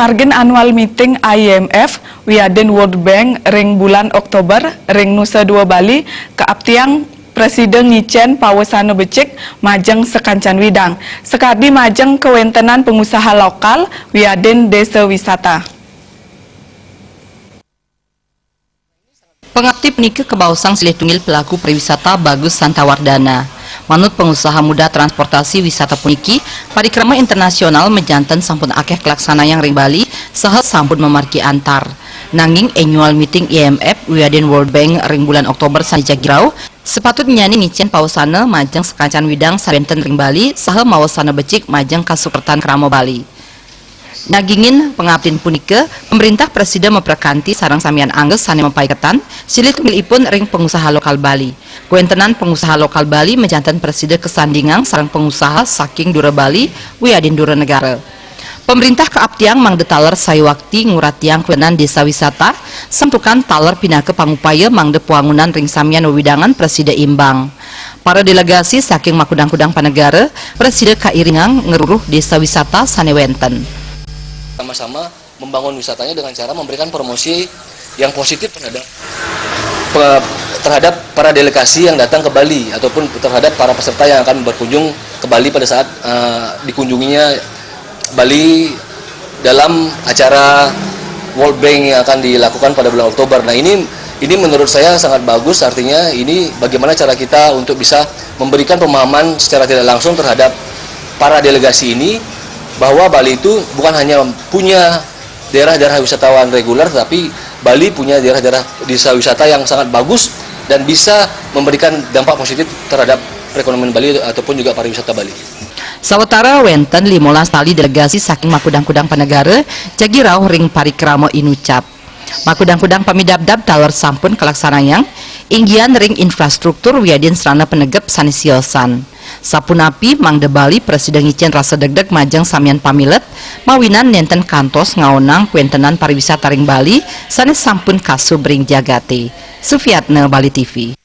Margin annual meeting IMF wiaden World Bank ring bulan Oktober ring Nusa Dua Bali keaptiang Presiden ngicen pawesana becik majeng sekancan widang sekadi majeng kewentenan pengusaha lokal wiaden desa wisata. Pengaktif nike kebausang silih tunggil pelaku pariwisata Bagus Santawardana. Manut pengusaha muda transportasi wisata puniki, parikrama internasional menjantan sampun akeh kelaksana yang ring Bali, saha sampun memarki antar. Nanging annual meeting IMF wiaden World Bank ring bulan Oktober sanija girau, sepatut nyani ngicen pausana majeng sekancan widang sabenten ring Bali, saha mawasana becik majeng kasupertan Kramo Bali. Nagingin pengabdin punike, pemerintah presiden memperkanti sarang samian angges sane mempaiketan silih tunggilipun ring pengusaha lokal Bali. Kuentenan pengusaha lokal Bali menjantan presiden kesandingang sarang pengusaha saking Dura Bali wiadin Dura negara. Pemerintah keaptiang mangde taler sayuwakti nguratiang kuenan desa wisata sempukan taler pinake pangupaya mangde puangunan ring samian wewidangan presiden imbang. Para delegasi saking makudang-kudang panegara presiden kairingang ngeruruh desa wisata sane wenten. Sama-sama membangun wisatanya dengan cara memberikan promosi yang positif terhadap para delegasi yang datang ke Bali ataupun terhadap para peserta yang akan berkunjung ke Bali pada saat dikunjunginya Bali dalam acara World Bank yang akan dilakukan pada bulan Oktober. Nah ini menurut saya sangat bagus, artinya ini bagaimana cara kita untuk bisa memberikan pemahaman secara tidak langsung terhadap para delegasi ini bahwa Bali itu bukan hanya punya daerah-daerah wisatawan reguler, tapi Bali punya daerah-daerah desa wisata yang sangat bagus dan bisa memberikan dampak positif terhadap perekonomian Bali ataupun juga pariwisata Bali. Sawetara wenten 15 tali delegasi saking makudang-kudang panegara jagirau ring parikramo inucap. Makudang-kudang pamidabdab taler sampun kelaksanayang inggian ring infrastruktur wiadin serana penegep sanisiosan. Sapunapi mangde Bali presiden ngicen rasa degdeg majeng samian pamilet mawinan nenten kantos ngaonang kuentenan pariwisata ring Bali sanes sampun kasu bring jagate. Sufiatne Bali TV.